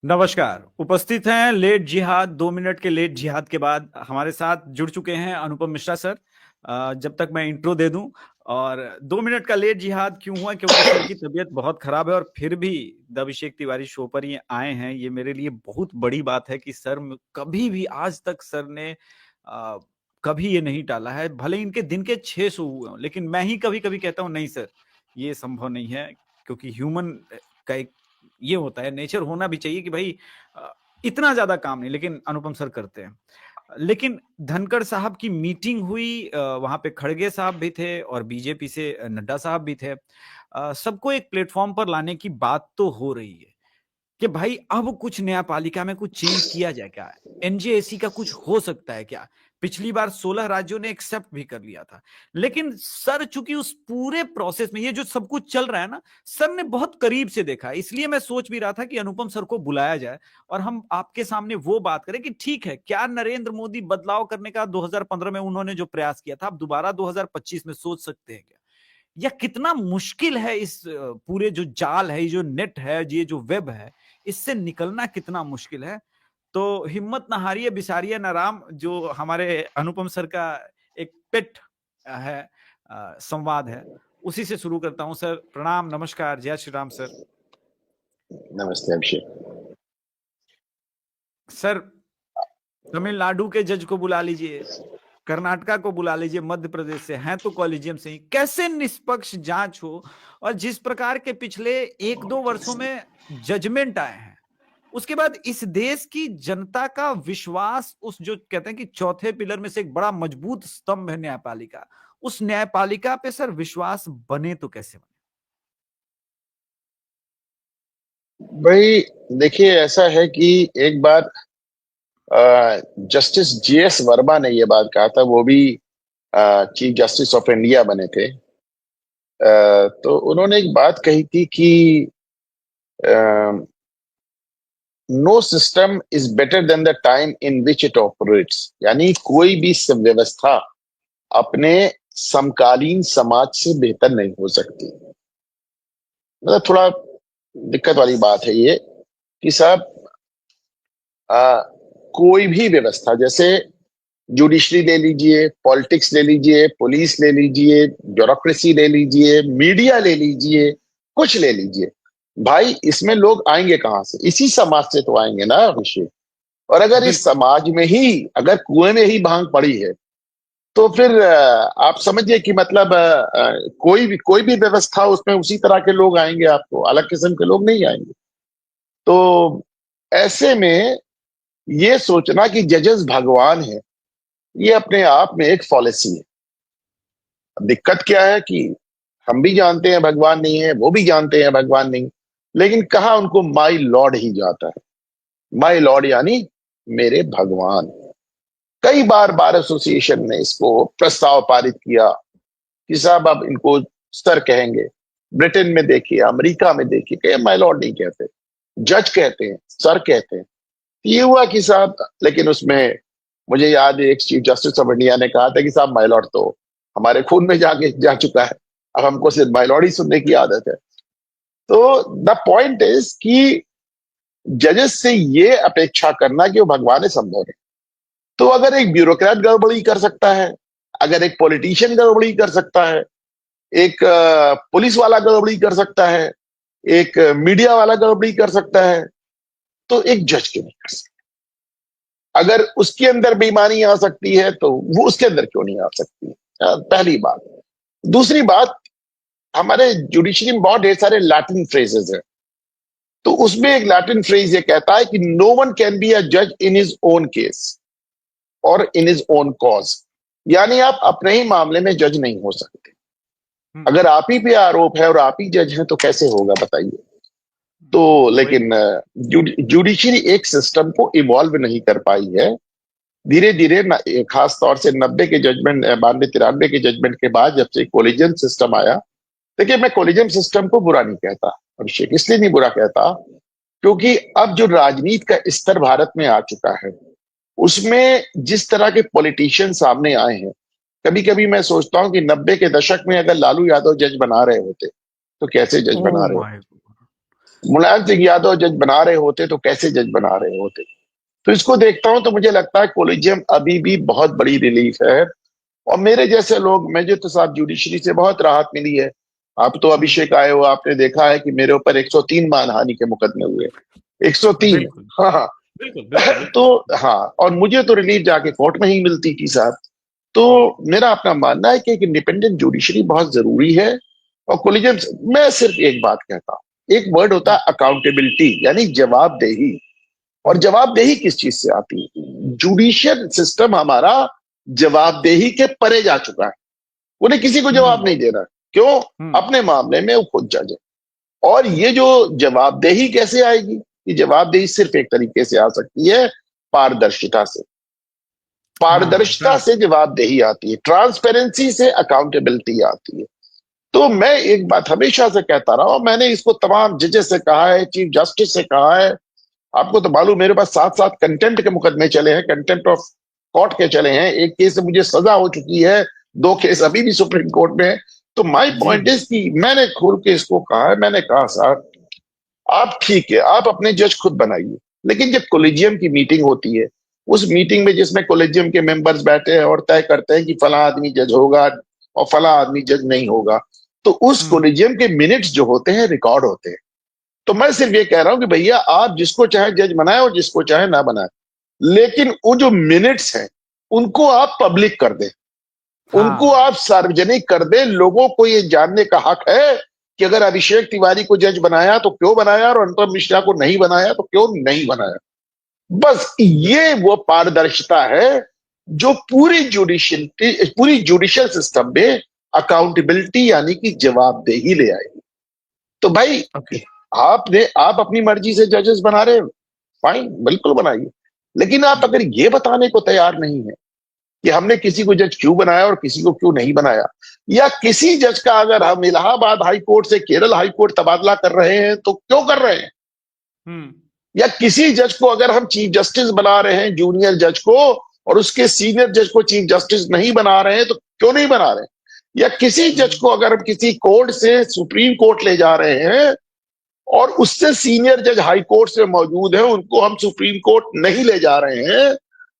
नमस्कार। उपस्थित हैं लेट जिहाद, 2 मिनट के लेट जिहाद के बाद हमारे साथ जुड़ चुके हैं अनुपम मिश्रा सर। जब तक मैं इंट्रो दे दूं। और 2 मिनट का लेट जिहाद क्यों हुआ, क्योंकि सर की तबीयत बहुत खराब है और फिर भी द अभिषेक तिवारी शो पर ये आए हैं। ये मेरे लिए बहुत बड़ी बात है कि सर कभी भी आज तक सर ने कभी ये नहीं टाला है, भले इनके दिन के 600 हुए हों, लेकिन मैं ही कभी कभी कहता हूँ नहीं सर, ये संभव नहीं है। क्योंकि ह्यूमन का एक ये होता है, नेचर होना भी चाहिए कि भाई इतना ज्यादा काम नहीं, लेकिन अनुपम सर करते हैं। लेकिन धनखड़ साहब की मीटिंग हुई, वहां पे खड़गे साहब भी थे और बीजेपी से नड्डा साहब भी थे। सबको एक प्लेटफॉर्म पर लाने की बात तो हो रही है कि भाई अब कुछ न्यायपालिका में कुछ चेंज किया जाए क्या, एनजेएसी का कुछ हो सकता है क्या। पिछली बार 16 राज्यों ने एक्सेप्ट भी कर लिया था, लेकिन सर चूंकि उस पूरे प्रोसेस में ये जो सब कुछ चल रहा है ना, सर ने बहुत करीब से देखा। इसलिए मैं सोच भी रहा था कि अनुपम सर को बुलाया जाए और हम आपके सामने वो बात करें कि ठीक है, क्या नरेंद्र मोदी बदलाव करने का 2015 में उन्होंने जो प्रयास किया था, आप दोबारा 2025 में सोच सकते हैं क्या, या कितना मुश्किल है इस पूरे जो जाल है, ये जो नेट है, ये जो वेब है, इससे निकलना कितना मुश्किल है। तो हिम्मत ना हारिए, बिसारिए ना राम, जो हमारे अनुपम सर का एक पेट है, संवाद है, उसी से शुरू करता हूं। सर प्रणाम, नमस्कार, जय श्री राम सर। नमस्ते अभिषेक। सर तमिलनाडु के जज को बुला लीजिए, कर्नाटका को बुला लीजिए, मध्य प्रदेश से हैं तो कॉलेजियम से ही, कैसे निष्पक्ष जांच हो। और जिस प्रकार के पिछले 1-2 वर्षों में जजमेंट आए हैं, उसके बाद इस देश की जनता का विश्वास, उस जो कहते हैं कि चौथे पिलर में से एक बड़ा मजबूत स्तंभ है न्यायपालिका, उस न्यायपालिका पे सर विश्वास बने तो कैसे बने। भाई देखिए, ऐसा है कि एक बार जस्टिस जीएस वर्मा ने ये बात कहा था। वो भी चीफ जस्टिस ऑफ इंडिया बने थे। तो उन्होंने एक बात कही थी कि no system is better than the time in which it operates. यानी कोई भी व्यवस्था अपने समकालीन समाज से बेहतर नहीं हो सकती। मतलब थोड़ा दिक्कत वाली बात है ये कि साहब, आ, कोई भी व्यवस्था, जैसे जुडिशरी ले लीजिए, पॉलिटिक्स ले लीजिए, पुलिस ले लीजिए, ब्यूरोक्रेसी ले लीजिए, मीडिया ले लीजिए, कुछ ले लीजिए, भाई इसमें लोग आएंगे कहाँ से? इसी समाज से तो आएंगे ना अभिषेक। और अगर इस बिल्कुल। समाज में ही, अगर कुएं में ही भांग पड़ी है, तो फिर आप समझिए कि मतलब कोई भी व्यवस्था, उसमें उसी तरह के लोग आएंगे, आपको अलग किस्म के लोग नहीं आएंगे। तो ऐसे में ये सोचना कि जजेस भगवान है, ये अपने आप में एक फॉलिसी है। अब दिक्कत क्या है कि हम भी जानते हैं भगवान नहीं है, वो भी जानते हैं भगवान नहीं, लेकिन कहा उनको माई लॉर्ड ही जाता है। माई लॉर्ड यानी मेरे भगवान। कई बार बार एसोसिएशन ने इसको प्रस्ताव पारित किया कि साहब अब इनको सर कहेंगे। ब्रिटेन में देखिए, अमेरिका में देखिए, कहीं माई लॉर्ड नहीं कहते, जज कहते हैं, सर कहते हैं। ये हुआ कि साहब, लेकिन उसमें मुझे याद है एक चीफ जस्टिस ऑफ इंडिया ने कहा था कि साहब माय लॉर्ड तो हमारे खून में जाके जा चुका है, अब हमको सिर्फ माय लॉर्ड ही सुनने की आदत है। तो द पॉइंट इज कि जजेस से ये अपेक्षा करना कि वो भगवान है, संभव है। तो अगर एक ब्यूरोक्रेट गड़बड़ी कर सकता है, अगर एक पॉलिटिशियन गड़बड़ी कर सकता है, एक पुलिस वाला गड़बड़ी कर सकता है, एक मीडिया वाला गड़बड़ी कर सकता है, तो एक जज क्यों नहीं कर सकता? अगर उसके अंदर बेईमानी आ सकती है तो वो उसके अंदर क्यों नहीं आ सकती? पहली बात। दूसरी बात, हमारे जुडिशरी में बहुत ढेर सारे लैटिन फ्रेजेस हैं। तो उसमें एक लैटिन फ्रेज ये कहता है कि no one can be a जज इन हिज ओन केस और इन हिज ओन कॉज। यानी आप अपने ही मामले में जज नहीं हो सकते। हम्म। अगर आप ही पे आरोप है और आप ही जज हैं तो कैसे होगा बताइए? तो वही। लेकिन जुडिशरी एक सिस्टम को इवॉल्व नहीं कर पाई है। धीरे धीरे खास तौर से 90 के जजमेंट, 92-93 के जजमेंट के बाद जब से कोलिजन सिस्टम आया। देखिए, मैं कोलिजन सिस्टम को बुरा नहीं कहता अभिषेक, इसलिए नहीं बुरा कहता क्योंकि अब जो राजनीति का स्तर भारत में आ चुका है, उसमें जिस तरह के पॉलिटिशियन सामने आए हैं, कभी कभी मैं सोचता हूं कि 90 के दशक में अगर लालू यादव जज बना रहे होते तो कैसे जज ओ बना रहे माय होते। गॉड। मुलायम सिंह यादव जज बना रहे होते तो कैसे जज बना रहे होते। तो इसको देखता हूं तो मुझे लगता है कोलिजियम अभी भी बहुत बड़ी रिलीफ है। और मेरे जैसे लोग, मुझे तो साहब जुडिशरी से बहुत राहत मिली है। आप तो अभिषेक आए हो, आपने देखा है कि मेरे ऊपर 103 मानहानि के मुकदमे हुए, 103। बिल्कुल हाँ हाँ। बिल्कुल बिल्कुल तो बिल्कुल। हाँ, और मुझे तो रिलीफ जाके कोर्ट में ही मिलती थी साहब। तो मेरा अपना मानना है कि एक इंडिपेंडेंट जुडिशरी बहुत जरूरी है। और कोलिजियम, मैं सिर्फ एक बात कहता हूँ, एक वर्ड होता है अकाउंटेबिलिटी, यानी जवाबदेही। और जवाबदेही किस चीज से आती है? जुडिशियल सिस्टम हमारा जवाबदेही के परे जा चुका है। उन्हें किसी को जवाब हम्म नहीं देना। क्यों? हम्म अपने मामले में वो खुद जज है। और ये जो जवाबदेही कैसे आएगी? ये जवाबदेही सिर्फ एक तरीके से आ सकती है, पारदर्शिता से। हाँ पारदर्शिता ट्रांस से जवाबदेही आती है, ट्रांसपेरेंसी से अकाउंटेबिलिटी आती है। तो मैं एक बात हमेशा से कहता रहा हूं, मैंने इसको तमाम जजेस से कहा है, चीफ जस्टिस से कहा है। आपको तो मालूम, मेरे पास 7 7 कंटेम्प्ट के मुकदमे चले हैं, कंटेम्प्ट ऑफ कोर्ट के चले हैं। एक केस से मुझे सजा हो चुकी है, 2 केस अभी भी सुप्रीम कोर्ट में है। तो माय जी पॉइंट इज कि मैंने खोल के इसको कहा है, मैंने कहा सर, आप ठीक है, आप अपने जज खुद बनाइए, लेकिन जब कोलिजियम की मीटिंग होती है, उस मीटिंग में जिसमें कोलिजियम के मेंबर्स बैठे हैं और तय करते हैं कि फला आदमी जज होगा और फला आदमी जज नहीं होगा, तो उस हम्म कोलिजियम के मिनट्स जो होते हैं रिकॉर्ड होते हैं। तो मैं सिर्फ ये कह रहा हूं कि भैया, आप जिसको चाहे जज बनाए और जिसको चाहे ना बनाए, लेकिन वो जो मिनट्स हैं उनको आप पब्लिक कर दें, उनको हाँ आप सार्वजनिक कर दें। लोगों को ये जानने का हक है कि अगर अभिषेक तिवारी को जज बनाया तो क्यों बनाया, और अनुपम मिश्रा को नहीं बनाया तो क्यों नहीं बनाया। बस ये वो पारदर्शिता है जो पूरी जुडिशियल सिस्टम में अकाउंटेबिलिटी यानी कि जवाबदेही ले आएगी। तो भाई, ओके आप अपनी मर्जी से जजेस बना रहे हो, फाइन, बिल्कुल बनाइए। लेकिन आप अगर ये बताने को तैयार नहीं है कि हमने किसी को जज क्यों बनाया और किसी को क्यों नहीं बनाया, या किसी जज का अगर हम इलाहाबाद हाई कोर्ट से केरल हाई कोर्ट तबादला कर रहे हैं तो क्यों कर रहे हैं, हम्म या किसी जज को अगर हम चीफ जस्टिस बना रहे हैं, जूनियर जज को, और उसके सीनियर जज को चीफ जस्टिस नहीं बना रहे हैं तो क्यों नहीं बना रहे हैं, या किसी जज को अगर हम किसी कोर्ट से सुप्रीम कोर्ट ले जा रहे हैं और उससे सीनियर जज हाई कोर्ट से मौजूद है, उनको हम सुप्रीम कोर्ट नहीं ले जा रहे हैं,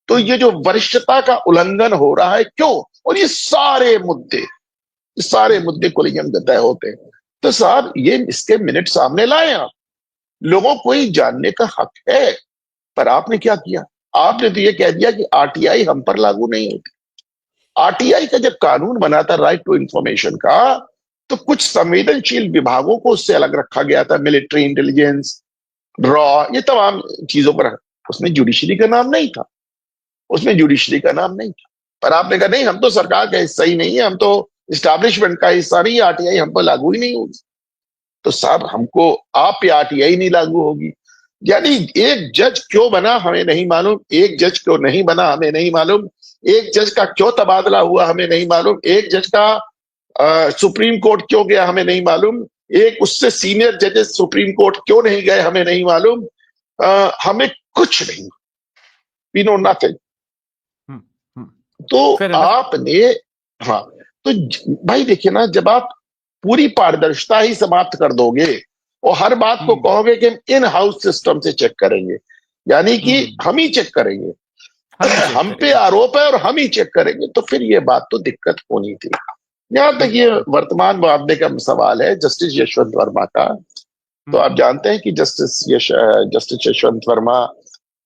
तो ये जो वरिष्ठता का उल्लंघन हो रहा है क्यों? और ये सारे मुद्दे कोलिजियम में तय होते हैं। तो साहब, ये इसके मिनट सामने लाए आप, लोगों को ही जानने का हक है। पर आपने क्या किया? आपने तो ये कह दिया कि आरटीआई हम पर लागू नहीं होती। आरटीआई का जब कानून बना था, राइट टू इंफॉर्मेशन का, तो कुछ संवेदनशील विभागों को उससे अलग रखा गया था, मिलिट्री इंटेलिजेंस, रॉ, ये तमाम चीजों पर। उसमें जुडिशरी का नाम नहीं था, उसमें जुडिशरी का नाम नहीं था। पर आपने कहा नहीं, हम तो सरकार का हिस्सा ही नहीं है, हम तो इस्टेब्लिशमेंट का हिस्सा नहीं, आरटीआई हम पर लागू ही नहीं होगी। तो साहब, हमको आप पे आरटीआई नहीं लागू होगी, यानी एक जज क्यों बना हमें नहीं मालूम, एक जज क्यों नहीं बना हमें नहीं मालूम, एक जज का क्यों तबादला हुआ हमें नहीं मालूम, एक जज का सुप्रीम कोर्ट क्यों गया हमें नहीं मालूम, एक उससे सीनियर जजेस सुप्रीम कोर्ट क्यों नहीं गए हमें नहीं मालूम। हमें कुछ नहीं, वी नो हम्म नथिंग। हम्म हम्म तो फेयर इनफ। आपने, हाँ, तो भाई देखिए ना, जब आप पूरी पारदर्शिता ही समाप्त कर दोगे और हर बात को हम्म कहोगे कि हम इन हाउस सिस्टम से चेक करेंगे, यानी कि हम ही चेक करेंगे, हम ही चेक हम पे करेंगे। आरोप है और हम ही चेक करेंगे, तो फिर ये बात तो दिक्कत होनी थी। यहां तक ये हम्म वर्तमान मुआवजे का सवाल है जस्टिस यशवंत वर्मा का। तो हम्म आप जानते हैं कि जस्टिस यशवंत वर्मा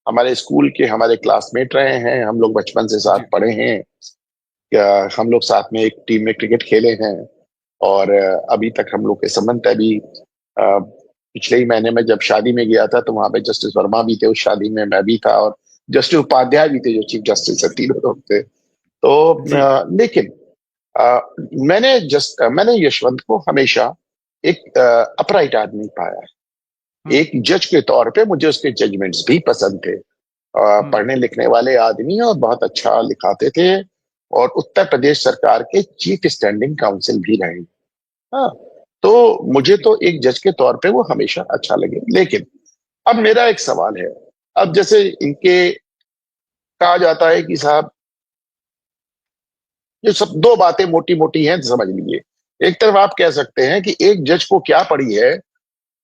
हमारे स्कूल के हमारे क्लासमेट रहे हैं, हम लोग बचपन से साथ जी पढ़े हैं। हम लोग साथ में एक टीम में क्रिकेट खेले हैं। और अभी तक हम लोग के संबंध है। अभी पिछले ही महीने में जब शादी में गया था तो वहां पे जस्टिस वर्मा भी थे, उस शादी में मैं भी था, और जस्टिस उपाध्याय भी थे जो चीफ जस्टिस है, तीनों लोग थे। तो जी लेकिन मैंने यशवंत को हमेशा एक अपराइट आदमी पाया है। हम्म एक जज के तौर पे मुझे उसके जजमेंट्स भी पसंद थे। हम्म पढ़ने लिखने वाले आदमी और बहुत अच्छा लिखाते थे, और उत्तर प्रदेश सरकार के चीफ स्टैंडिंग काउंसिल भी रहे। हाँ, तो मुझे तो एक जज के तौर पे वो हमेशा अच्छा लगे। लेकिन अब मेरा एक सवाल है। अब जैसे इनके कहा जाता है कि साहब, ये सब दो बातें मोटी मोटी हैं, समझ लीजिए। एक तरफ आप कह सकते हैं कि एक जज को क्या पड़ी है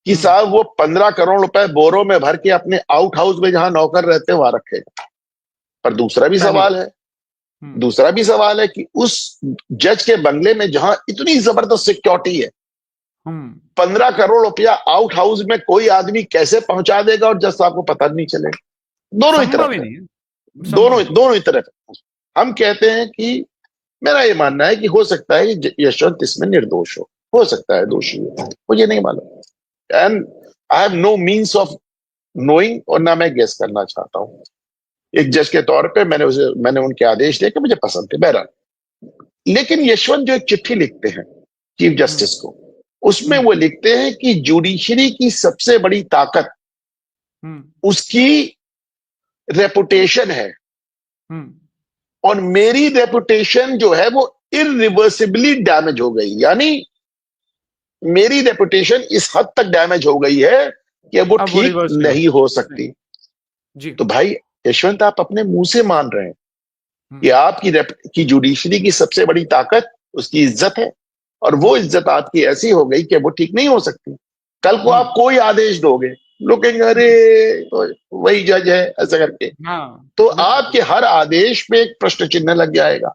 कि साहब वो 15 करोड़ रुपए बोरों में भर के अपने आउट हाउस में जहां नौकर रहते हैं वहां रखेगा। पर दूसरा भी पहली सवाल है, दूसरा भी सवाल है कि उस जज के बंगले में जहां इतनी जबरदस्त सिक्योरिटी है, 15 करोड़ रुपया आउट हाउस में कोई आदमी कैसे पहुंचा देगा और जज साहब को पता नहीं चलेगा? दोनों ही संभव तरफ ही है, नहीं है, दोनों ही तरफ है। हम कहते हैं कि मेरा ये मानना है कि हो सकता है कि यशवंत इसमें निर्दोष हो सकता है दोषी हो, मुझे नहीं मालूम, and I have no means of knowing, और ना मैं गेस करना चाहता हूं। एक जज के तौर पे मैंने उनके आदेश देखे, मुझे पसंद थे बहरहाल। लेकिन यशवंत जो एक चिट्ठी लिखते हैं चीफ जस्टिस को, उसमें वो लिखते हैं कि जुडिशरी की सबसे बड़ी ताकत उसकी रेपुटेशन है, और मेरी रेपुटेशन जो है वो इरिवर्सिबली डैमेज हो गई, यानी मेरी रेपुटेशन इस हद तक डैमेज हो गई है कि अब वो ठीक नहीं हो सकती। जी। तो भाई यशवंत, आप अपने मुंह से मान रहे हैं कि आपकी जुडिशरी की सबसे बड़ी ताकत उसकी इज्जत है, और वो इज्जत आपकी ऐसी हो गई कि वो ठीक नहीं हो सकती। कल को आप कोई आदेश दोगे, लोग कहेंगे अरे तो वही जज है, ऐसा करके। तो आपके हर आदेश पे एक प्रश्न चिन्ह लग जाएगा।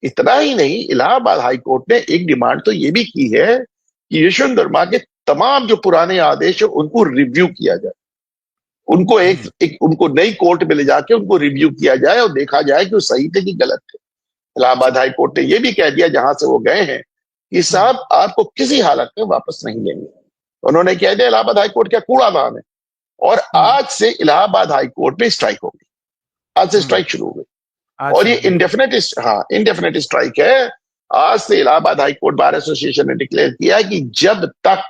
इतना ही नहीं, इलाहाबाद हाईकोर्ट ने एक डिमांड तो ये भी की है कि यशवंत वर्मा के तमाम जो पुराने आदेश है उनको रिव्यू किया जाए, उनको उनको नई कोर्ट में ले जाके उनको रिव्यू किया जाए और देखा जाए कि वो सही थे कि गलत थे। इलाहाबाद हाई कोर्ट ने यह भी कह दिया जहां से वो गए हैं कि साहब आपको किसी हालत में वापस नहीं लेंगे। उन्होंने कह दिया इलाहाबाद हाई कोर्ट क्या कूड़ादान है, और आज से इलाहाबाद हाई कोर्ट में स्ट्राइक होगी, आज से स्ट्राइक शुरू हो गई, और ये इंडेफिनेट स्ट्राइक है। आज से Allahabad high court bar association ने डिक्लेयर किया कि जब तक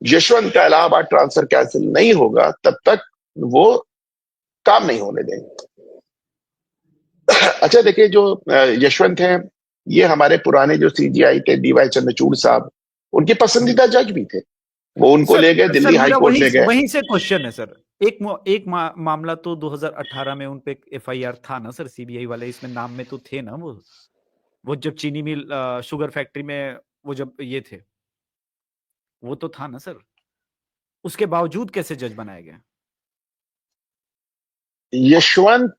यशवंत का इलाहाबाद ट्रांसफर कैंसिल नहीं होगा तब तक वो काम नहीं होने देंगे। अच्छा देखिए, जो यशवंत हैं, ये हमारे पुराने जो सीजीआई थे डीवाई चंद्रचूड़ साहब, उनके पसंदीदा जज भी थे। वो उनको ले गए दिल्ली हाई कोर्ट ले गए। वहीं से क्वेश्चन है सर, एक मामला तो 2018 में उन पे एफआईआर था ना सर, सीबीआई वाले इसमें नाम में तो थे ना, वो जब चीनी मिल शुगर फैक्ट्री में वो जब ये थे, वो तो था ना सर, उसके बावजूद कैसे जज बनाए गए? यशवंत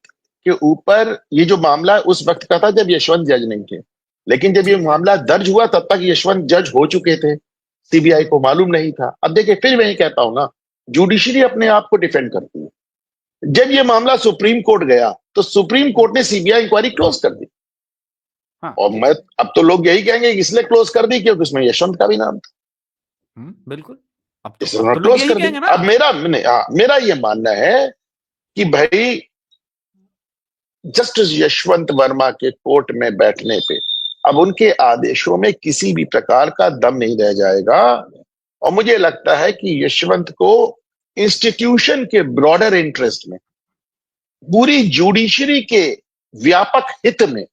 के ऊपर ये जो मामला उस वक्त का था जब यशवंत जज नहीं थे, लेकिन जब ये मामला दर्ज हुआ तब तक यशवंत जज हो चुके थे, सीबीआई को मालूम नहीं था। अब देखिए, फिर मैं ये कहता हूं ना, जुडिशरी अपने आप को डिफेंड करती है। जब ये मामला सुप्रीम कोर्ट गया तो सुप्रीम कोर्ट ने सीबीआई इंक्वायरी क्लोज कर दी। और मैं अब तो लोग यही कहेंगे कि इसलिए क्लोज कर दी क्योंकि उसमें यशवंत का भी नाम था। बिल्कुल, अब तो क्लोज कर दी। अब मेरा ये मानना है कि भाई जस्टिस यशवंत वर्मा के कोर्ट में बैठने पे अब उनके आदेशों में किसी भी प्रकार का दम नहीं रह जाएगा, और मुझे लगता है कि यशवंत को इंस्टीट्यूशन के ब्रॉडर इंटरेस्ट में, पूरी जुडिशरी के व्यापक हित में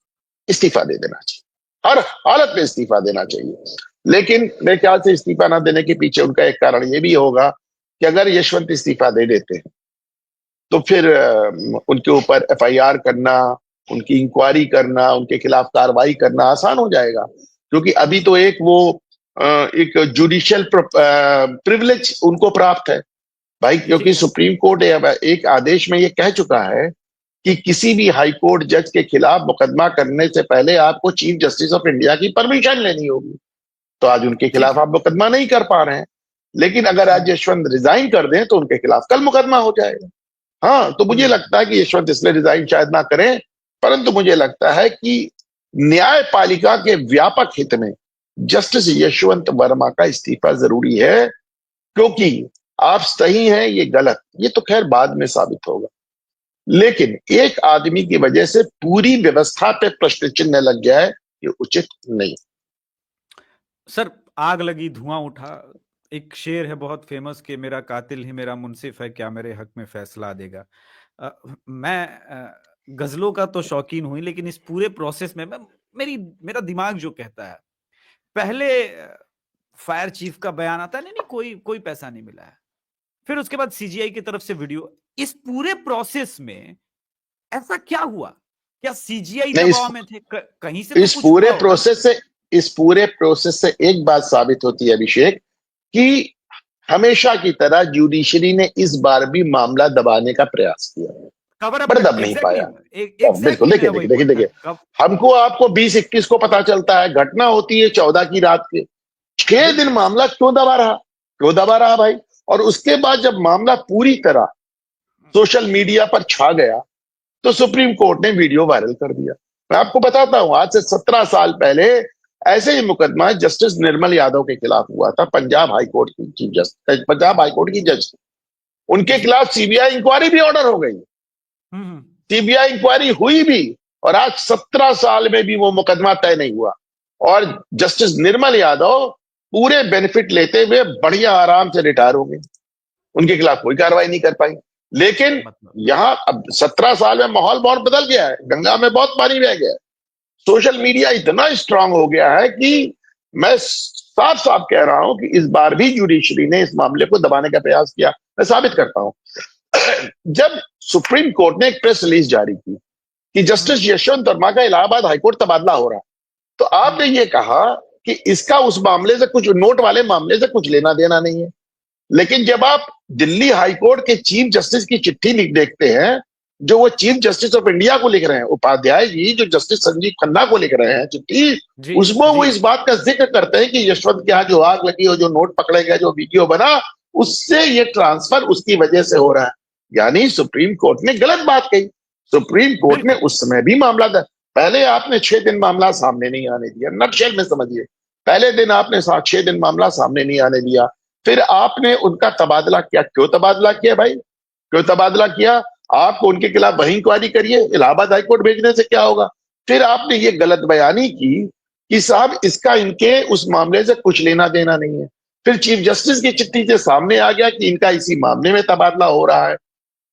इस्तीफा दे देना चाहिए, हर हालत में इस्तीफा देना चाहिए। लेकिन मेरे ख्याल से इस्तीफा ना देने के पीछे उनका एक कारण यह भी होगा कि अगर यशवंत इस्तीफा दे देते हैं तो फिर उनके ऊपर एफआईआर करना, उनकी इंक्वायरी करना, उनके खिलाफ कार्रवाई करना आसान हो जाएगा, क्योंकि अभी तो एक जुडिशियल प्रिविलेज उनको प्राप्त है भाई, क्योंकि सुप्रीम कोर्ट एक आदेश में ये कह चुका है कि किसी भी हाई कोर्ट जज के खिलाफ मुकदमा करने से पहले आपको चीफ जस्टिस ऑफ इंडिया की परमिशन लेनी होगी। तो आज उनके खिलाफ आप मुकदमा नहीं कर पा रहे हैं, लेकिन अगर आज यशवंत रिजाइन कर दें तो उनके खिलाफ कल मुकदमा हो जाएगा। हाँ, तो मुझे लगता है कि यशवंत इसलिए रिजाइन शायद ना करें, परंतु मुझे लगता है कि न्यायपालिका के व्यापक हित में जस्टिस यशवंत वर्मा का इस्तीफा जरूरी है, क्योंकि आप सही हैं ये गलत, ये तो खैर बाद में साबित होगा, लेकिन एक आदमी की वजह से पूरी व्यवस्था पे प्रश्न चिन्ह लग जाए, ये उचित नहीं। सर, आग लगी धुआं उठा, एक शेर है बहुत फेमस कि मेरा कातिल ही मेरा मुंसिफ है, क्या मेरे हक में फैसला देगा। मैं गजलों का तो शौकीन हुई, लेकिन इस पूरे प्रोसेस में मेरा दिमाग जो कहता है, पहले फायर चीफ का बयान आता है, नहीं कोई पैसा नहीं मिला है, फिर उसके बाद सीजीआई की तरफ से वीडियो, इस पूरे प्रोसेस में ऐसा क्या हुआ? क्या सीजीआई दबाव में थे? कहीं से इस पूरे प्रोसेस से एक बात साबित होती है अभिषेक, कि हमेशा की तरह जुडिशरी ने इस बार भी मामला दबाने का प्रयास किया, कवर अप पर कर, दब नहीं पाया। बिल्कुल, एग्जैक्टली देखिए मेरा वही देखिए देखिए पॉइंट था। देखिए, हमको आपको 20-21 को पता चलता है, घटना होती है 14 की रात के, 6 दिन बिल्कुल। मामला क्यों दबा रहा भाई? और उसके बाद जब मामला पूरी तरह सोशल मीडिया पर छा गया, तो सुप्रीम कोर्ट ने वीडियो वायरल कर दिया। मैं आपको बताता हूं, आज से 17 साल पहले ऐसे ही मुकदमा जस्टिस निर्मल यादव के खिलाफ हुआ था, पंजाब हाईकोर्ट की चीफ जस्टिस, पंजाब हाईकोर्ट की जज, उनके जी। खिलाफ सीबीआई इंक्वायरी भी ऑर्डर हो गई, हम्म। सीबीआई इंक्वायरी हुई भी, और आज 17 साल में भी वो मुकदमा तय नहीं हुआ। और जस्टिस निर्मल यादव पूरे बेनिफिट लेते हुए बढ़िया आराम से रिटायर हो गए, उनके खिलाफ कोई कार्रवाई नहीं कर पाई। लेकिन मतलब यहां अब 17 साल में माहौल बहुत बदल गया है, गंगा में बहुत पानी बह गया है। सोशल मीडिया इतना स्ट्रांग हो गया है कि मैं साफ साफ कह रहा हूं कि इस बार भी जुडिशरी ने इस मामले को दबाने का प्रयास किया। मैं साबित करता हूं, जब सुप्रीम कोर्ट ने एक प्रेस रिलीज जारी की कि हम्म। जस्टिस यशवंत वर्मा का इलाहाबाद हाईकोर्ट तबादला हो रहा, तो आपने हम्म। ये कहा कि इसका उस मामले से कुछ, नोट वाले मामले से कुछ लेना देना नहीं है। लेकिन जब आप दिल्ली हाईकोर्ट के चीफ जस्टिस की चिट्ठी लिख देखते हैं, जो वो चीफ जस्टिस ऑफ इंडिया को लिख रहे हैं, उपाध्याय जी जो जस्टिस संजीव खन्ना को लिख रहे हैं चिट्ठी, जी। उसमें वो जी। इस बात का जिक्र करते हैं कि यशवंत के यहाँ जो आग लगी और जो नोट पकड़े गए, जो वीडियो बना, उससे ये ट्रांसफर उसकी वजह से हो रहा है। यानी सुप्रीम कोर्ट ने गलत बात कही। सुप्रीम कोर्ट ने बिल्कुल। उस समय भी मामला पहले आपने 6 दिन मामला सामने नहीं आने दिया, नटशेल में समझिए, पहले दिन आपने 6 दिन मामला सामने नहीं आने दिया, फिर आपने उनका तबादला किया। क्यों तबादला किया भाई? क्यों तबादला किया? आपको उनके खिलाफ वही इंक्वायरी करिए, इलाहाबाद हाईकोर्ट भेजने से क्या होगा? फिर आपने ये गलत बयानी की कि साहब इसका इनके उस मामले से कुछ लेना देना नहीं है। फिर चीफ जस्टिस की चिट्ठी से सामने आ गया कि इनका इसी मामले में तबादला हो रहा है।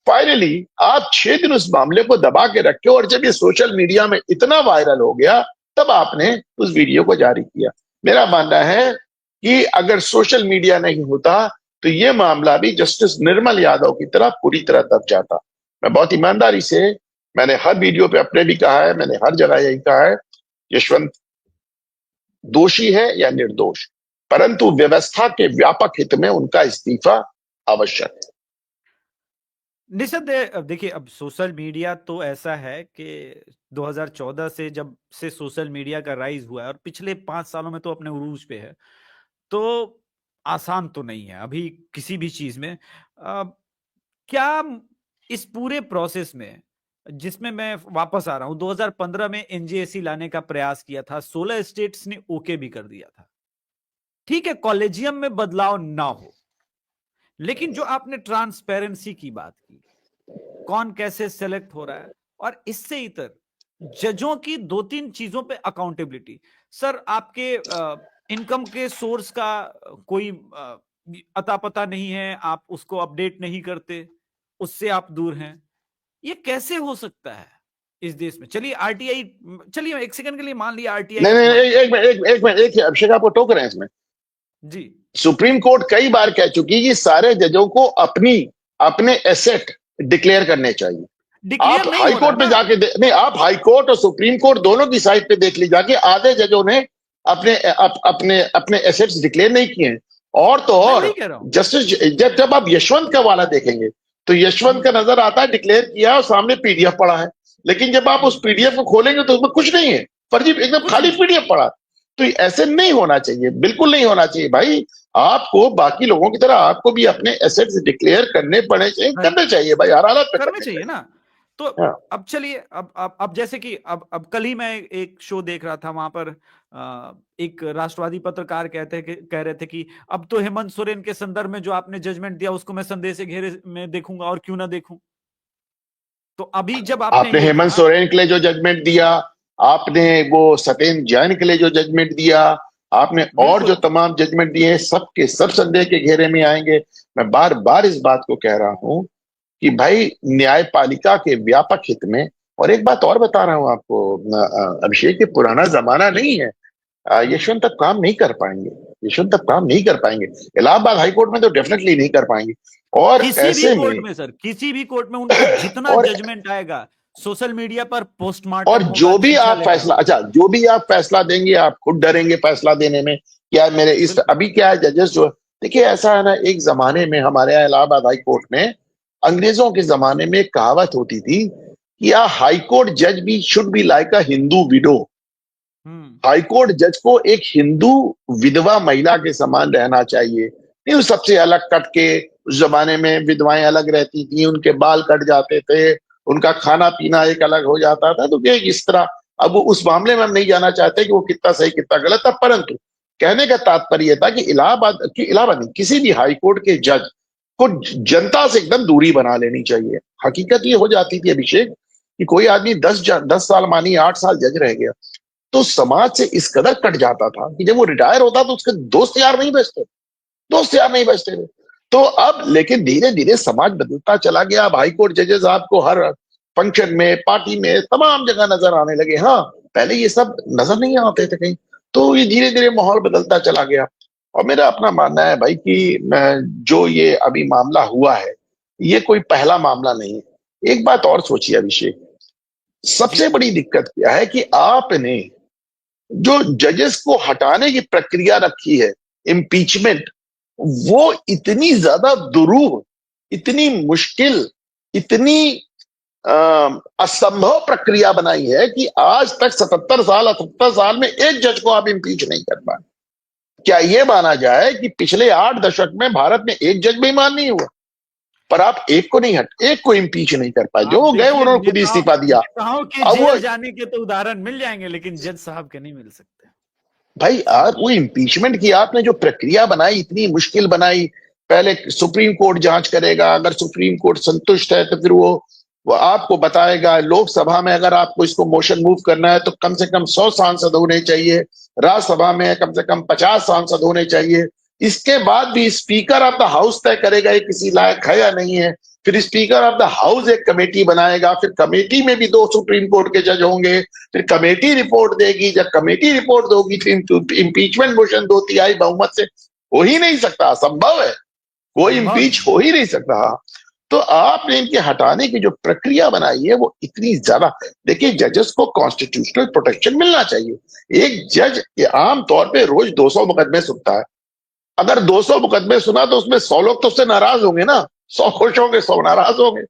फाइनली आप 6 दिन उस मामले को दबा के रखे, और जब ये सोशल मीडिया में इतना वायरल हो गया, तब आपने उस वीडियो को जारी किया। मेरा मानना है कि अगर सोशल मीडिया नहीं होता तो ये मामला भी जस्टिस निर्मल यादव की तरह पूरी तरह दब जाता। मैं बहुत ईमानदारी से, मैंने हर वीडियो पे अपने भी कहा है, मैंने हर जगह यही कहा है, यशवंत दोषी है या निर्दोष, परंतु व्यवस्था के व्यापक हित में उनका इस्तीफा आवश्यक है। निसंदेह देखिए, अब सोशल मीडिया तो ऐसा है कि 2014 से जब से सोशल मीडिया का राइज हुआ है और पिछले 5 सालों में तो अपने उरूज पे है, तो आसान तो नहीं है अभी किसी भी चीज में। क्या इस पूरे प्रोसेस में, जिसमें मैं वापस आ रहा हूं, 2015 में एनजेएसी लाने का प्रयास किया था, 16 स्टेट्स ने ओके भी कर दिया था। ठीक है, कॉलेजियम में बदलाव ना हो, लेकिन जो आपने ट्रांसपेरेंसी की बात की, कौन कैसे सेलेक्ट हो रहा है, और इससे इतर जजों की 2-3 चीजों पे अकाउंटेबिलिटी। सर, आपके इनकम के सोर्स का कोई अता पता नहीं है, आप उसको अपडेट नहीं करते, उससे आप दूर हैं, ये कैसे हो सकता है इस देश में? चलिए आरटीआई, चलिए एक सेकंड के लिए मान लिया आरटीआई नहीं नहीं, मान लिया। एक अभिषेक आपको टोक रहे हैं इसमें। जी। सुप्रीम कोर्ट कई बार कह चुकी है कि सारे जजों को अपने एसेट डिक्लेयर करने चाहिए। डिक्लेयर आप नहीं हाई हो रहा कोर्ट में ना। जाके नहीं, आप हाई कोर्ट और सुप्रीम कोर्ट दोनों की साइड पे देख ली जाके, आधे जजों ने अपने अपने एसेट्स डिक्लेयर नहीं किए हैं। और तो मैं और वही कह रहा हूं। जस्टिस, जब आप यशवंत का वाला देखेंगे तो यशवंत का नजर आता है डिक्लेयर किया और सामने पीडीएफ पड़ा है, लेकिन जब आप उस हम्म, पीडीएफ को खोलेंगे तो उसमें कुछ नहीं है, फर्जी, एकदम कुछ खाली नहीं। पीडीएफ पड़ा। तो ऐसे नहीं होना चाहिए, बिल्कुल नहीं होना चाहिए भाई। आपको बाकी लोगों की तरह आपको भी अपने एसेट्स डिक्लेयर करने पड़े चाहिए, भाई करने चाहिए भाई, हर हालत में करने करने चाहिए चाहिए। ना। तो हाँ। अब चलिए, अब जैसे कि अब कल ही मैं एक शो देख रहा था, वहां पर एक राष्ट्रवादी पत्रकार कह रहे थे कि अब तो हेमंत सोरेन के संदर्भ में जो आपने जजमेंट दिया उसको मैं संदेह से घेरे में देखूंगा, और क्यों ना देखूं। तो अभी जब आपने आपने ये हेमंत कहा। सोरेन के लिए जो जजमेंट दिया, आपने वो सत्येंद्र जैन के लिए जो जजमेंट दिया, आपने और जो बिल्कुल। तमाम जजमेंट दिए, सबके सब संदेह के घेरे में आएंगे। मैं बार बार इस बात को कह रहा हूं कि भाई न्यायपालिका के व्यापक हित में, और एक बात और बता रहा हूं आपको, अभिषेक, ये पुराना जमाना नहीं है। हम्म। यशवंत तक काम नहीं कर पाएंगे, यशवंत तक काम नहीं कर पाएंगे, इलाहाबाद हाईकोर्ट में तो डेफिनेटली नहीं कर पाएंगे। और किसी भी ऐसे कोर्ट में, में सर, किसी भी कोर्ट में उनका जितना और जजमेंट आएगा, सोशल मीडिया पर और पोस्टमार्टम होगा, जो भी खींचा आप लेगा। फैसला, अच्छा, जो भी आप फैसला देंगे, आप खुद डरेंगे फैसला देने में। क्या मेरे इस, बिल्कुल। अभी क्या है, जजेस जो देखिए ऐसा है ना, एक जमाने में हमारे यहाँ इलाहाबाद हाई कोर्ट में, अंग्रेजों के जमाने में एक कहावत होती थी कि आ हाई कोर्ट जज भी should be like a Hindu window. Hmm. High court जज को एक हिंदू विधवा महिला के समान रहना चाहिए। नहीं, वो सबसे अलग कट के, उस जमाने में विधवाएं अलग रहती थी, उनके बाल कट जाते थे, उनका खाना पीना एक अलग हो जाता था, तो ये इस तरह। अब वो उस मामले में हम नहीं जाना चाहते कि वो कितना सही कितना गलत था, परंतु कहने का तात्पर्य था कि इलाहाबाद नहीं, किसी भी हाईकोर्ट के जज को जनता से एकदम दूरी बना लेनी चाहिए। हकीकत ये हो जाती थी अभिषेक कि कोई आदमी 10 साल मानिए 8 साल जज रह गया, तो समाज से इस कदर कट जाता था कि जब वो रिटायर होता तो उसके दोस्त यार नहीं बचते थे। तो अब लेकिन धीरे धीरे समाज बदलता चला गया। अब हाईकोर्ट जजेस आपको हर फंक्शन में, पार्टी में, तमाम जगह नजर आने लगे। हाँ, पहले ये सब नजर नहीं आते थे कहीं। तो ये धीरे धीरे माहौल बदलता चला गया। और मेरा अपना मानना है भाई कि जो ये अभी मामला हुआ है, ये कोई पहला मामला नहीं है। एक बात और सोचिए अभिषेक, जी। सबसे बड़ी दिक्कत क्या है कि आपने जो जजेस को हटाने की प्रक्रिया रखी है, इम्पीचमेंट, वो इतनी ज्यादा दुरूह, इतनी मुश्किल, इतनी अ, असंभव प्रक्रिया बनाई है कि आज तक 77 साल में एक जज को आप इम्पीच नहीं कर पाए। क्या ये माना जाए कि पिछले 8 दशक में भारत में एक जज बेईमान नहीं हुआ, पर आप एक को इम्पीच नहीं कर पाए। आप जो गए देखिए, उन्होंने खुद ही नेताओं इस्तीफा दिया। नेताओं के अब वो जेल जाने के तो उदाहरण मिल जाएंगे, लेकिन जज साहब के नहीं मिल सकते। भाई, आप वो इम्पीचमेंट की आपने जो प्रक्रिया बनाई, इतनी मुश्किल बनाई। पहले सुप्रीम कोर्ट जांच करेगा, अगर सुप्रीम कोर्ट संतुष्ट है तो फिर वो आपको बताएगा। लोकसभा में अगर आपको इसको मोशन मूव करना है तो कम से कम 100 सांसद होने चाहिए, राज्यसभा में कम से कम 50 सांसद होने चाहिए। इसके बाद भी स्पीकर ऑफ द हाउस तय करेगा ये किसी लायक है या नहीं है। फिर स्पीकर ऑफ द हाउस एक कमेटी बनाएगा, फिर कमेटी में भी 2 सुप्रीम कोर्ट के जज होंगे। फिर कमेटी रिपोर्ट देगी, जब कमेटी रिपोर्ट दोगी फिर इम्पीचमेंट मोशन 2/3 बहुमत से हो ही नहीं सकता, असंभव है। कोई संभव इम्पीच नहीं। हो ही नहीं सकता। तो आपने इनके हटाने की जो प्रक्रिया बनाई है वो इतनी ज्यादा। देखिए, जजेस को कॉन्स्टिट्यूशनल प्रोटेक्शन मिलना चाहिए। एक जज आम तौर पे रोज 200 मुकदमे सुनता है। अगर 200 मुकदमे सुना तो उसमें 100 लोग तो उससे नाराज होंगे ना। 100 खुश होंगे, 100 नाराज होंगे।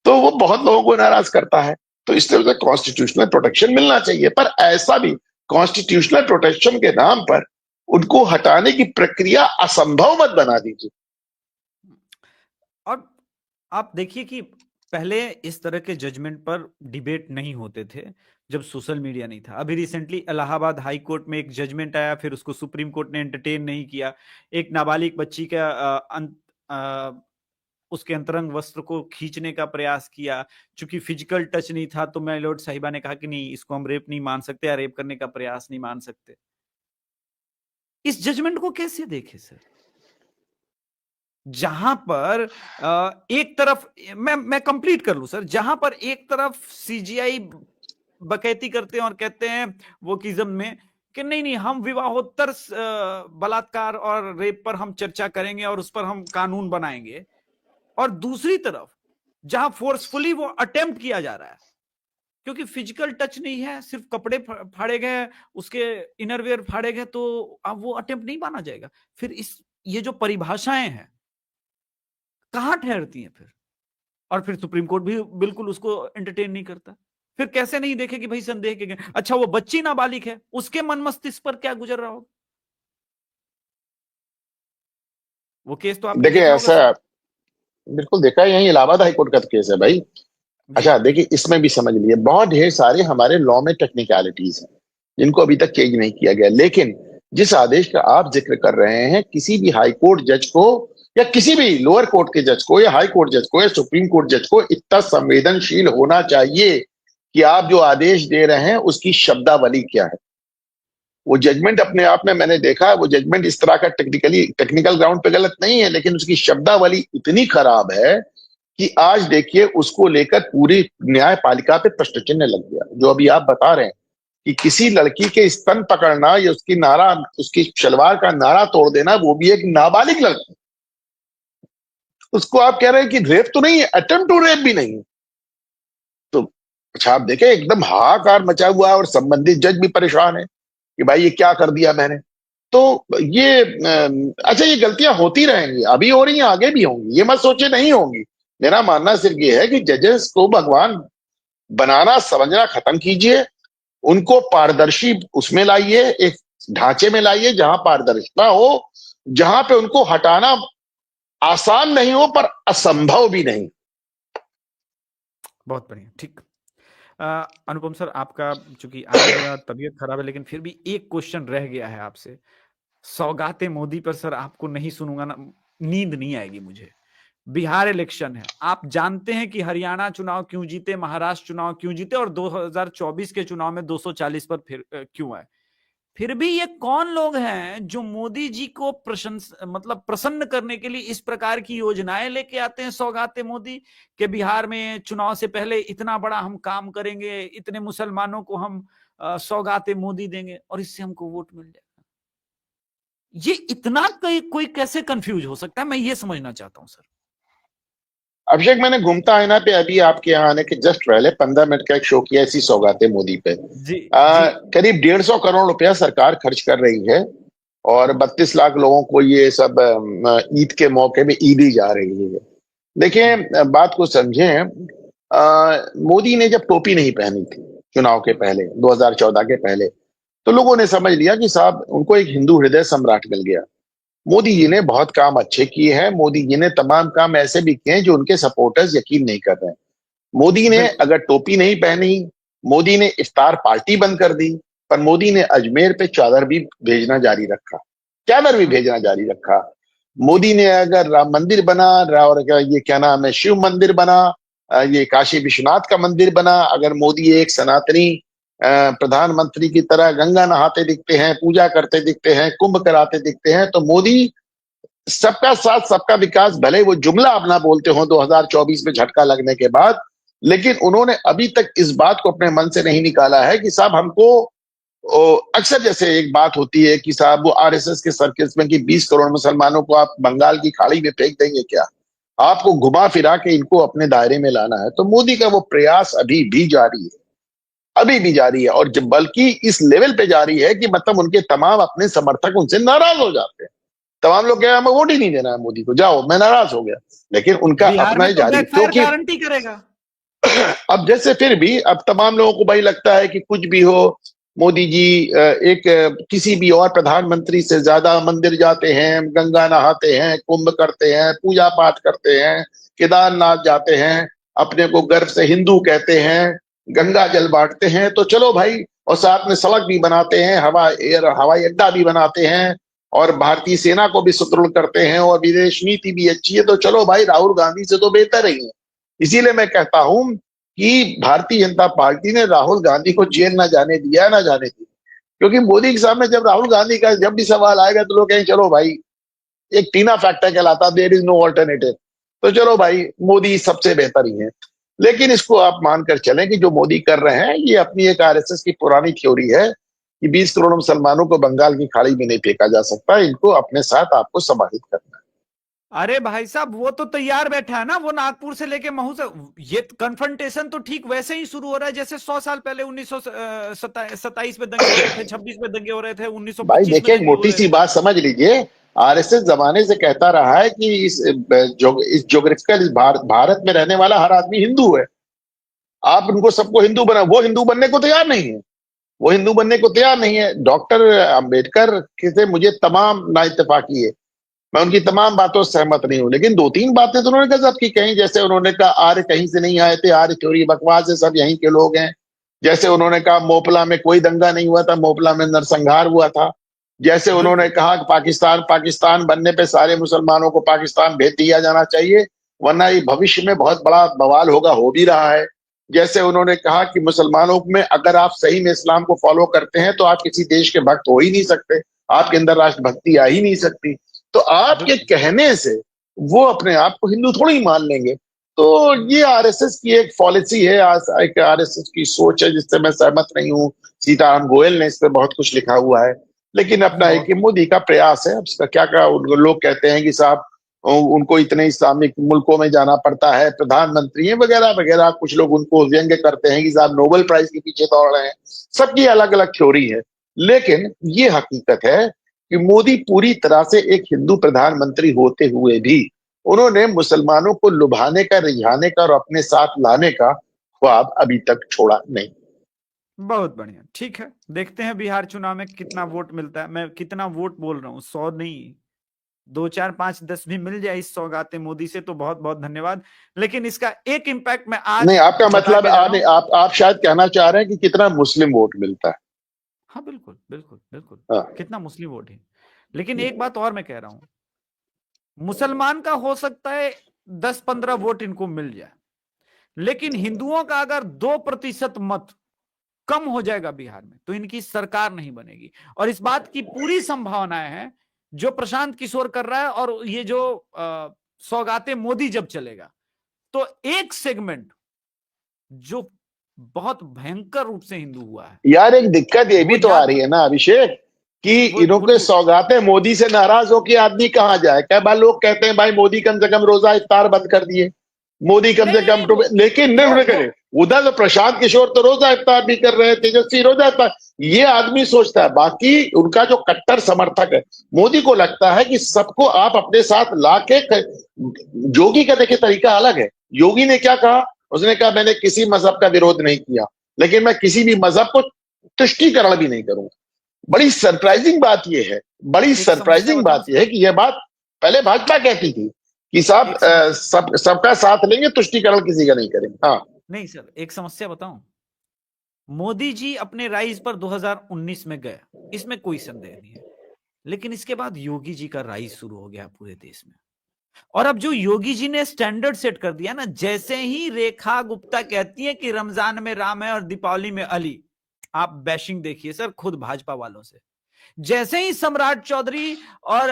तो वो बहुत लोगों को नाराज करता है। तो इसलिए उसे कॉन्स्टिट्यूशनल प्रोटेक्शन मिलना चाहिए, पर ऐसा भी कॉन्स्टिट्यूशनल प्रोटेक्शन के नाम पर उनको हटाने की प्रक्रिया असंभव मत बना दीजिए। और आप देखिए कि पहले इस तरह के जजमेंट पर डिबेट नहीं होते थे, जब सोशल मीडिया नहीं था। अभी रिसेंटली इलाहाबाद हाई कोर्ट में एक जजमेंट आया, फिर उसको सुप्रीम कोर्ट ने एंटरटेन नहीं किया। एक नाबालिग बच्ची का उसके अंतरंग वस्त्र को खींचने का प्रयास किया। चूंकि फिजिकल टच नहीं था, तो माय लॉर्ड साहिबा ने कहा कि नहीं, इसको हम रेप नहीं मान सकते या रेप करने का प्रयास नहीं मान सकते। इस जजमेंट को कैसे देखे सर, जहां पर एक तरफ मैं कंप्लीट कर लूं सर, जहां पर एक तरफ सीजीआई बकैती करते हैं और कहते हैं वोकिज्म में कि नहीं नहीं, हम विवाहोत्तर बलात्कार और रेप पर हम चर्चा करेंगे और उस पर हम कानून बनाएंगे, और दूसरी तरफ जहां फोर्सफुली वो अटेम्प्ट किया जा रहा है, क्योंकि फिजिकल टच नहीं है, सिर्फ कपड़े फाड़े गए, उसके इनरवेयर फाड़े गए, तो अब वो अटेम्प्ट नहीं माना जाएगा। फिर ये जो परिभाषाएं हैं कहां ठहरती हैं फिर? और फिर सुप्रीम कोर्ट भी बिल्कुल उसको एंटरटेन नहीं करता। फिर कैसे नहीं देखे कि भाई संदेह के अच्छा, वो बच्ची नाबालिग है, उसके मन मस्तिष्क पर क्या गुजर रहा होगा? वो केस तो आपने देखिए देखा होगा ऐसा, सर। बिल्कुल देखा है, यही इलाहाबाद हाईकोर्ट का केस है भाई। जी। अच्छा देखिए, इसमें भी समझ लिए बहुत ढेर सारे हमारे लॉ में टेक्निकलिटीज हैं जिनको अभी तक चेंज नहीं किया गया। लेकिन जिस आदेश का आप जिक्र कर रहे हैं, किसी भी हाई कोर्ट जज को या किसी भी लोअर कोर्ट के जज को या हाई कोर्ट जज को या सुप्रीम कोर्ट जज को इतना संवेदनशील होना चाहिए कि आप जो आदेश दे रहे हैं उसकी शब्दावली क्या है। वो जजमेंट अपने आप में मैंने देखा, वो जजमेंट इस तरह का टेक्निकल ग्राउंड पे गलत नहीं है, लेकिन उसकी शब्दावली इतनी खराब है कि आज देखिए उसको लेकर पूरी न्यायपालिका पे प्रश्न चिन्ह लग गया। जो अभी आप बता रहे हैं कि किसी लड़की के स्तन पकड़ना या उसकी शलवार का नारा तोड़ देना, वो भी एक नाबालिग लड़की, उसको आप कह रहे हैं कि रेप तो नहीं है, अटेम्प्ट टू रेप भी नहीं है। तो अच्छा, आप देखें, एकदम हाहाकार मचा हुआ है और संबंधित जज भी परेशान है कि भाई ये क्या कर दिया मैंने। तो ये अच्छा, ये गलतियां होती रहेंगी, अभी हो रही हैं, आगे भी होंगी, ये मत सोचे नहीं होंगी। मेरा मानना सिर्फ ये है कि जजेस को भगवान बनाना समझना खत्म कीजिए, उनको पारदर्शी उसमें लाइए, एक ढांचे में लाइए जहां पारदर्शिता हो, जहां पे उनको हटाना आसान नहीं हो पर असंभव भी नहीं। बहुत बढ़िया, ठीक। अनुपम सर, आपका, चूंकि आज मेरा तबीयत खराब है, लेकिन फिर भी एक क्वेश्चन रह गया है आपसे। सौगाते मोदी पर सर आपको नहीं सुनूंगा ना, नींद नहीं आएगी मुझे। बिहार इलेक्शन है, आप जानते हैं कि हरियाणा चुनाव क्यों जीते, महाराष्ट्र चुनाव क्यों जीते, और 2024 के चुनाव में 240 पर फिर क्यों आए। फिर भी ये कौन लोग हैं जो मोदी जी को मतलब प्रसन्न करने के लिए इस प्रकार की योजनाएं लेके आते हैं, सौगाते मोदी के बिहार में चुनाव से पहले इतना बड़ा हम काम करेंगे, इतने मुसलमानों को हम सौगाते मोदी देंगे और इससे हमको वोट मिल जाएगा। ये इतना कोई कैसे कंफ्यूज हो सकता है, मैं ये समझना चाहता हूं सर। अभिषेक, मैंने घूमता आईना पे अभी आपके यहाँ आने के जस्ट पहले 15 मिनट का एक शो किया इसी सौगाते मोदी पे। जी जी। करीब 150 करोड़ रुपया सरकार खर्च कर रही है और 32 लाख लोगों को ये सब ईद के मौके में ईदी जा रही है। देखिए, बात को समझें। मोदी ने जब टोपी नहीं पहनी थी चुनाव के पहले, 2014 के पहले, तो लोगों ने समझ लिया कि साहब उनको एक हिंदू हृदय सम्राट मिल गया। मोदी जी ने बहुत काम अच्छे किए हैं, मोदी जी ने तमाम काम ऐसे भी किए हैं जो उनके सपोर्टर्स यकीन नहीं कर रहे हैं। मोदी ने बिल्कुल। अगर टोपी नहीं पहनी, मोदी ने इफ्तार पार्टी बंद कर दी, पर मोदी ने अजमेर पे चादर भी भेजना जारी रखा, चादर भी भेजना जारी रखा। मोदी ने अगर राम मंदिर बना, और ये क्या नाम है, शिव मंदिर बना, ये काशी विश्वनाथ का मंदिर बना, अगर मोदी एक सनातनी प्रधानमंत्री की तरह गंगा नहाते दिखते हैं, पूजा करते दिखते हैं, कुंभ कराते दिखते हैं, तो मोदी सबका साथ सबका विकास, भले वो जुमला अपना बोलते हो 2024 में झटका लगने के बाद, लेकिन उन्होंने अभी तक इस बात को अपने मन से नहीं निकाला है कि साहब हमको अक्सर जैसे एक बात होती है कि साहब वो आरएसएस के सर्किल्स में कि 20 करोड़ मुसलमानों को आप बंगाल की खाड़ी में फेंक देंगे क्या, आपको घुमा फिरा के इनको अपने दायरे में लाना है। तो मोदी का वो प्रयास अभी भी जारी है, अभी भी जारी है, और जब बल्कि इस लेवल पे जारी है कि मतलब उनके तमाम अपने समर्थक उनसे नाराज हो जाते हैं। तमाम लोग कह हमें वोट ही नहीं देना है मोदी को, जाओ, मैं नाराज हो गया। लेकिन उनका बिहार अपना में ही तो जारी, बैकफायर क्योंकि गारंटी करेगा। अब जैसे फिर भी अब तमाम लोगों को भाई लगता है कि कुछ भी हो, मोदी जी किसी भी और प्रधानमंत्री से ज्यादा मंदिर जाते हैं, गंगा नहाते हैं, कुंभ करते हैं, पूजा पाठ करते हैं, केदारनाथ जाते हैं, अपने को गर्व से हिंदू कहते हैं, गंगा जल बांटते हैं, तो चलो भाई, और साथ में सड़क भी बनाते हैं, हवाई अड्डा भी बनाते हैं, और भारतीय सेना को भी सुदृढ़ करते हैं, और विदेश नीति भी अच्छी है, तो चलो भाई, राहुल गांधी से तो बेहतर ही है। इसीलिए मैं कहता हूं कि भारतीय जनता पार्टी ने राहुल गांधी को जेल ना जाने दिया, ना जाने दिया, क्योंकि मोदी के सामने जब राहुल गांधी का जब भी सवाल आएगा तो लोग कहेंगे चलो भाई, एक टीना फैक्टर कहलाता, देयर इज नो ऑल्टरनेटिव, तो चलो भाई मोदी सबसे बेहतर ही है। लेकिन इसको आप मानकर चलें कि जो मोदी कर रहे हैं ये अपनी एक आरएसएस की पुरानी थ्योरी है कि 20 करोड़ मुसलमानों को बंगाल की खाड़ी में नहीं फेंका जा सकता, इनको अपने साथ आपको समाहित करना है। अरे भाई साहब, वो तो तैयार बैठा है ना, वो नागपुर से लेके महू से। ये कन्फ्रंटेशन तो ठीक वैसे ही शुरू हो रहा है जैसे 100 साल पहले 1927 में दंगे हो रहे थे, 26 में दंगे हो रहे थे, भाई 1925 में देखिए, एक दंगे हो मोटी रहे सी थे। बात समझ लीजिए, आरएसएस जमाने से कहता रहा है कि इस ज्योग्राफिकल भारत में रहने वाला हर आदमी हिंदू है। आप उनको सबको हिंदू बना, वो हिंदू बनने को तैयार नहीं है, वो हिंदू बनने को तैयार नहीं है। डॉक्टर अंबेडकर से मुझे तमाम ना इत्तेफाकी है, मैं उनकी तमाम बातों से सहमत नहीं हूं, लेकिन दो तीन बातें तो उन्होंने गजब की कही। जैसे उन्होंने कहा आर्य कहीं से नहीं आए थे, आर्य चोरी बकवास है, सब यहीं के लोग हैं। जैसे उन्होंने कहा मोपला में कोई दंगा नहीं हुआ था, मोपला में नरसंहार हुआ था। जैसे उन्होंने बिल्कुल। कहा कि पाकिस्तान पाकिस्तान बनने पे सारे मुसलमानों को पाकिस्तान भेज दिया जाना चाहिए, वरना ये भविष्य में बहुत बड़ा बवाल होगा, हो भी रहा है। जैसे उन्होंने कहा कि मुसलमानों में अगर आप सही में इस्लाम को फॉलो करते हैं तो आप किसी देश के भक्त हो ही नहीं सकते, आपके अंदर राष्ट्रभक्ति आ ही नहीं सकती। तो आपके बिल्कुल। कहने से वो अपने आप को हिंदू थोड़ी ही मान लेंगे। तो ये आरएसएस की एक पॉलिसी है, एक आरएसएस की सोच है जिससे मैं सहमत नहीं हूँ। सीताराम गोयल ने इस पे बहुत कुछ लिखा हुआ है, लेकिन अपना एक बहुत। मोदी का प्रयास है। अब इसका क्या क्या लोग कहते हैं कि साहब उनको इतने इस्लामिक मुल्कों में जाना पड़ता है, प्रधानमंत्री है वगैरह वगैरह, कुछ लोग उनको व्यंग्य करते हैं कि साहब नोबेल प्राइज के पीछे दौड़ रहे हैं। सबकी अलग अलग थ्योरी है, लेकिन ये हकीकत है कि मोदी पूरी तरह से एक हिंदू प्रधानमंत्री होते हुए भी उन्होंने मुसलमानों को लुभाने का, रिझाने का और अपने साथ लाने का ख्वाब अभी तक छोड़ा नहीं। बहुत बढ़िया, ठीक है, देखते हैं बिहार चुनाव में कितना वोट मिलता है। मैं कितना वोट बोल रहा हूँ, 100 नहीं, 2 4 5 10 भी मिल जाए इस सौगाते मोदी से तो बहुत बहुत धन्यवाद। लेकिन इसका एक इम्पैक्ट मैं आज नहीं, आपका बता मतलब के जा रहा हूँ। आप शायद कहना चाह रहे हैं कि कितना मुस्लिम वोट मिलता है। हाँ बिल्कुल बिल्कुल बिल्कुल, हाँ। कितना मुस्लिम वोट है। लेकिन एक बात और मैं कह रहा हूं, मुसलमान का हो सकता है 10-15 वोट इनको मिल जाए, लेकिन हिंदुओं का अगर 2% मत कम हो जाएगा बिहार में तो इनकी सरकार नहीं बनेगी। और इस बात की पूरी संभावनाएं हैं जो प्रशांत किशोर कर रहा है, और ये जो सौगाते मोदी जब चलेगा तो एक सेगमेंट जो बहुत भयंकर रूप से हिंदू हुआ है यार एक दिक्कत ये वो भी तो आ जात, रही है ना अभिषेक, कि इन्होंने वो सौगातें मोदी से नाराज होकर आदमी कहाँ जाए। कई बार लोग कहते हैं भाई मोदी कम से कम रोजा इफ्तार बंद कर दिए, मोदी कम नहीं से नहीं कम नहीं लेकिन नहीं उन्हें करे। उधर तो प्रशांत किशोर तो रोजा इफ्तार भी कर रहे हैं, तेजस्वी रोजा इफ्तार। ये आदमी सोचता है, बाकी उनका जो कट्टर समर्थक है मोदी को लगता है कि सबको आप अपने साथ ला के योगी का देखिए तरीका अलग है। योगी ने क्या कहा, उसने कहा मैंने किसी मजहब का विरोध नहीं किया, लेकिन मैं किसी भी मजहब को तुष्टीकरण भी नहीं करूंगा। बड़ी सरप्राइजिंग बात यह है, बड़ी एक समस्या सरप्राइजिंग बताऊं बात यह सर, है कि यह बात पहले भाजपा कहती थी कि साहब एक समस्या, सबका साथ लेंगे, तुष्टीकरण किसी का नहीं करेंगे। हाँ। नहीं सर एक समस्या बताऊं, मोदी जी अपने राइज पर 2019 में गए, इसमें कोई संदेह नहीं है। लेकिन इसके बाद योगी जी का राइज शुरू हो गया पूरे देश में। और अब जो योगी जी ने स्टैंडर्ड सेट कर दिया ना, जैसे ही रेखा गुप्ता कहती है कि रमजान में राम है और दीपावली में अली, आप बैशिंग देखिए सर खुद भाजपा वालों से। जैसे ही सम्राट चौधरी और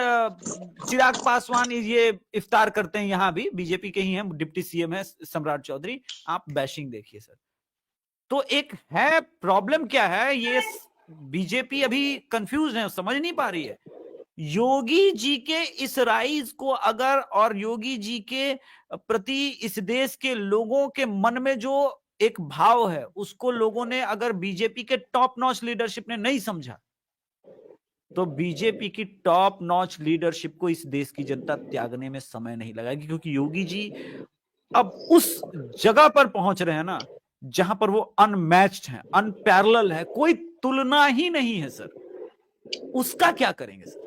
चिराग पासवान ये इफ्तार करते हैं, यहां भी बीजेपी के ही हैं, डिप्टी सीएम है सम्राट चौधरी, आप बैशिंग देखिए सर। तो एक है प्रॉब्लम, क्या है ये, बीजेपी अभी कंफ्यूज है, समझ नहीं पा रही है योगी जी के इस राइज को अगर, और योगी जी के प्रति इस देश के लोगों के मन में जो एक भाव है उसको लोगों ने, अगर बीजेपी के टॉप नॉच लीडरशिप ने नहीं समझा तो बीजेपी की टॉप नॉच लीडरशिप को इस देश की जनता त्यागने में समय नहीं लगाएगी। क्योंकि योगी जी अब उस जगह पर पहुंच रहे हैं ना जहां पर वो अनमैच्ड है, अनपैरेलल है, कोई तुलना ही नहीं है सर। उसका क्या करेंगे सर?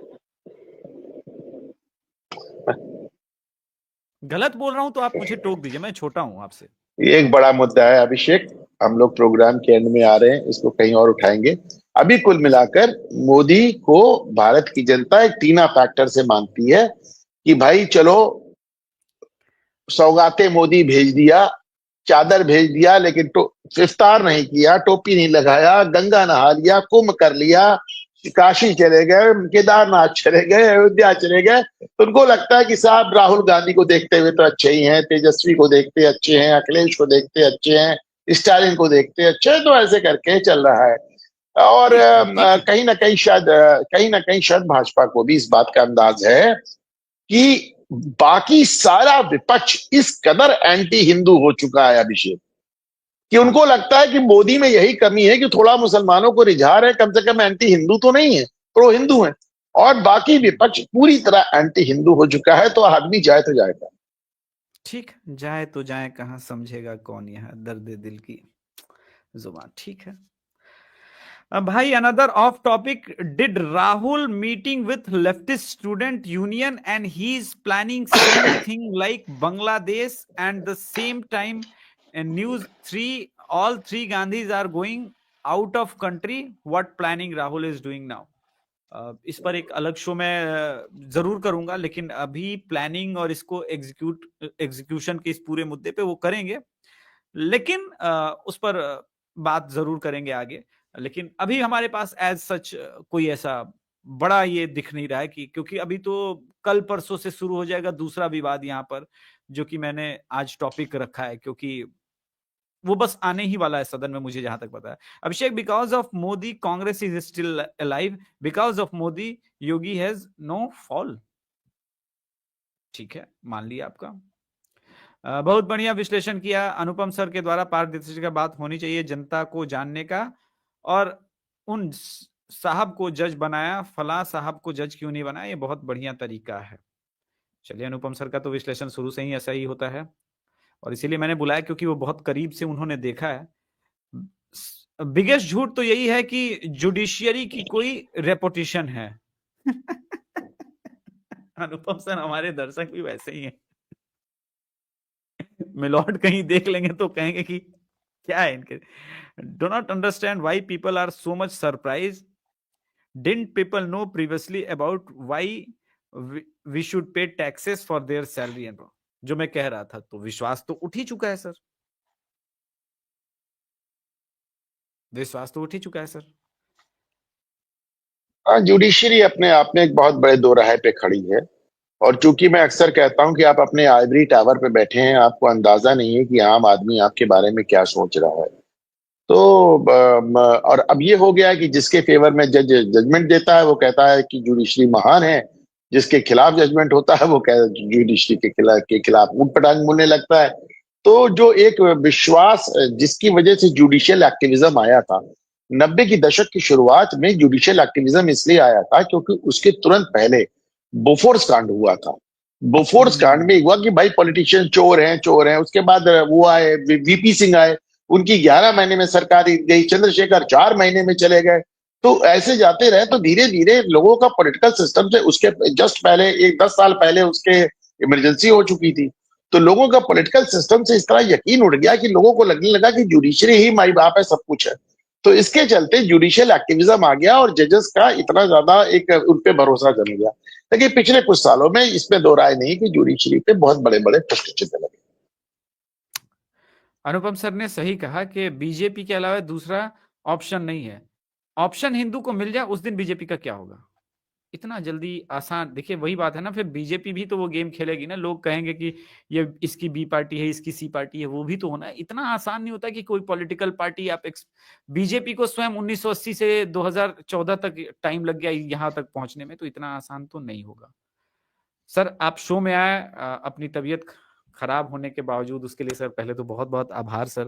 गलत बोल रहा हूं तो आप मुझे टोक दीजिए, मैं छोटा हूं आपसे। ये एक बड़ा मुद्दा है अभिषेक, हम लोग प्रोग्राम के एंड में आ रहे हैं, इसको कहीं और उठाएंगे। अभी कुल मिलाकर मोदी को भारत की जनता एक टीना फैक्टर से मानती है कि भाई चलो सौगाते मोदी भेज दिया, चादर भेज दिया, लेकिन इफ्तार नहीं किया, टोपी नहीं लगाया, गंगा नहा लिया, कुंभ कर लिया, काशी चले गए, केदारनाथ चले गए, अयोध्या चले गए, तो उनको लगता है कि साहब राहुल गांधी को देखते हुए तो अच्छे ही हैं, तेजस्वी को देखते अच्छे हैं, अखिलेश को देखते अच्छे हैं, स्टालिन को देखते अच्छे हैं, तो ऐसे करके चल रहा है। और ठीक है ठीक है, कहीं ना कहीं शायद भाजपा को भी इस बात का अंदाज है कि बाकी सारा विपक्ष इस कदर एंटी हिंदू हो चुका है अभिषेक, कि हाँ उनको लगता है कि मोदी में यही कमी है कि थोड़ा मुसलमानों को रिझा रहे, कम से कम एंटी हिंदू तो नहीं है, प्रो हिंदू है। और बाकी विपक्ष पूरी तरह एंटी हिंदू हो चुका है, तो आदमी जाए तो जाए। ठीक, जाए तो जाए कहां, समझेगा कौन यहाँ दर्द दिल की जुबान। ठीक है भाई, another of topic, did Rahul meeting with leftist student union and he is planning same thing like Bangladesh and the same time news 3 all three Gandhis are going out of country, what planning Rahul is doing now? इस पर एक अलग show मैं जरूर करूंगा, लेकिन अभी planning और इसको एग्जीक्यूशन के इस पूरे मुद्दे पे वो करेंगे, लेकिन उस पर बात जरूर करेंगे आगे। लेकिन अभी हमारे पास एज सच कोई ऐसा बड़ा ये दिख नहीं रहा है कि, क्योंकि अभी तो कल परसों से शुरू हो जाएगा दूसरा विवाद यहाँ पर, जो कि मैंने आज टॉपिक रखा है, क्योंकि वो बस आने ही वाला है सदन में, मुझे जहां तक पता है। Abhishek, because of Modi Congress is still alive, because of Modi Yogi has no fall. ठीक है, मान लिया आपका। बहुत बढ़िया विश्लेषण किया अनुपम सर के द्वारा, पारदर्शिता का बात होनी चाहिए जनता को जानने का, और उन साहब को जज बनाया, फला साहब को जज क्यों नहीं बनाया, ये बहुत बढ़िया तरीका है। चलिए, अनुपम सर का तो विश्लेषण शुरू से ही ऐसा ही होता है और इसीलिए मैंने बुलाया क्योंकि वो बहुत करीब से उन्होंने देखा है। बिगेस्ट झूठ तो यही है कि जुडिशियरी की कोई रेपुटेशन है। अनुपम सर हमारे दर्शक भी वैसे ही हैं। मिलॉर्ड कहीं देख लेंगे तो कहेंगे कि क्या है इनके। Do not understand why people are so much surprise. Didn't people know previously about why we should pay taxes for their salary end. जो मैं कह रहा था, तो विश्वास तो उठ ही चुका है सर, विश्वास तो उठ ही चुका है सर। हाँ, जुडिशरी अपने आप में एक बहुत बड़े दोराहे पे खड़ी है। और चूंकि मैं अक्सर कहता हूं कि आप अपने आइवरी टावर पे बैठे हैं, आपको अंदाजा नहीं है कि आम आदमी आपके बारे में क्या सोच रहा है। तो और अब ये हो गया है कि जिसके फेवर में जज जजमेंट देता है वो कहता है कि जुडिशरी महान है, जिसके खिलाफ जजमेंट होता है वो जुडिशरी के खिलाफ ऊट पटांग बोलने लगता है। तो जो एक विश्वास जिसकी वजह से जुडिशियल एक्टिविज्म आया था, 90 की दशक की शुरुआत में जुडिशियल एक्टिविज्म इसलिए आया था क्योंकि उसके तुरंत पहले बोफोर्स कांड हुआ था। बोफोर्स कांड में हुआ कि भाई पॉलिटिशियन चोर हैं। उसके बाद वो आए, वीपी सिंह आए, उनकी 11 महीने में सरकार गई, चंद्रशेखर 4 महीने में चले गए। तो ऐसे जाते रहे तो धीरे धीरे लोगों का पॉलिटिकल सिस्टम से उसके जस्ट पहले 10 साल पहले उसके इमरजेंसी हो चुकी थी। तो लोगों का पॉलिटिकल सिस्टम से इस तरह यकीन उड़ गया कि लोगों को लगने लगा कि जुडिशरी ही माई बाप है, सब कुछ है। तो इसके चलते जुडिशियल एक्टिविज्म आ गया और जजेस का इतना ज्यादा एक उन पे भरोसा जम गया। लेकिन पिछले कुछ सालों में इसमें दो राय नहीं कि जुडिशरी पे बहुत बड़े बड़े प्रश्न चिन्ह लगे। अनुपम सर ने सही कहा कि बीजेपी के अलावा दूसरा ऑप्शन नहीं है। ऑप्शन हिंदू को मिल जाए उस दिन बीजेपी का क्या होगा। इतना जल्दी आसान, देखिए वही बात है ना, फिर बीजेपी भी तो वो गेम खेलेगी ना। लोग कहेंगे कि ये इसकी बी पार्टी है, इसकी सी पार्टी है, वो भी तो होना है। इतना आसान नहीं होता कि कोई पॉलिटिकल पार्टी आप बीजेपी को स्वयं 1980 से 2014 तक टाइम लग गया यहां तक पहुंचने में, तो इतना आसान तो नहीं होगा। सर आप शो में आए अपनी तबीयत खराब होने के बावजूद, उसके लिए सर पहले तो बहुत बहुत आभार सर,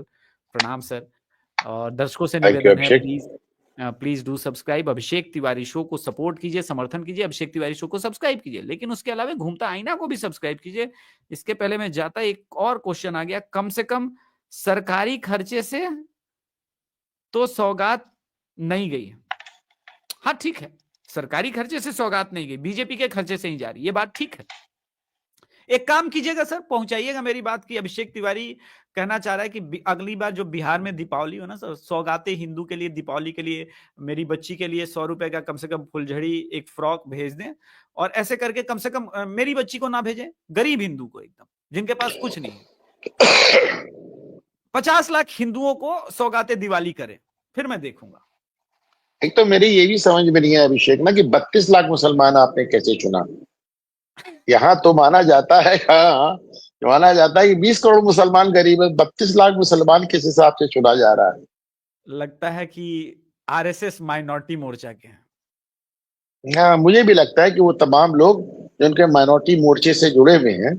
प्रणाम सर। और दर्शकों से थैंक यू निवेदन है, Abhishek. Please do subscribe. Abhishek Tiwari show को सपोर्ट कीजिए, समर्थन कीजिए, अभिषेक तिवारी शो को सब्सक्राइब कीजिए। लेकिन उसके अलावा घूमता आईना को भी सब्सक्राइब कीजिए। इसके पहले मैं जाता, एक और क्वेश्चन आ गया, कम से कम सरकारी खर्चे से तो सौगात नहीं गई। हाँ ठीक है, सरकारी खर्चे से सौगात नहीं गई, बीजेपी के खर्चे से ही जा रही, ये बात ठीक है। एक काम कीजिएगा सर, पहुंचाइएगा मेरी बात की। अभिषेक तिवारी कहना चाह रहा है कि अगली बार जो बिहार में दीपावली हो ना सर, सौगाते हिंदू के लिए, दीपावली के लिए मेरी बच्ची के लिए 100 रुपए का कम से कम फुलझड़ी, एक फ्रॉक भेज दें। और ऐसे करके कम से कम मेरी बच्ची को ना भेजें, गरीब हिंदू को, एकदम जिनके पास कुछ नहीं है, 50 लाख हिंदुओं को सौगाते दिवाली करें, फिर मैं देखूंगा। एक तो मेरी ये भी समझ में नहीं है अभिषेक ना कि 32 लाख मुसलमान आपने कैसे चुना। यहाँ तो माना जाता है, हाँ माना जाता है कि 20 करोड़ मुसलमान गरीब है, 32 लाख मुसलमान किस हिसाब से चुना जा रहा है। लगता है कि आरएसएस माइनॉरिटी मोर्चा के हैं। हाँ, मुझे भी लगता है कि वो तमाम लोग जिनके माइनॉरिटी मोर्चे से जुड़े हुए हैं,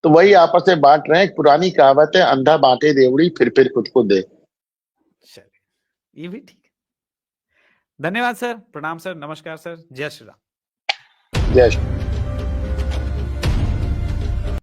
तो वही आपस में बांट रहे हैं। एक पुरानी कहावत है, अंधा बांटे देवड़ी फिर खुद को दे। चलिए, ये भी ठीक है। धन्यवाद सर, प्रणाम सर, नमस्कार सर, जय श्री राम। जय श्री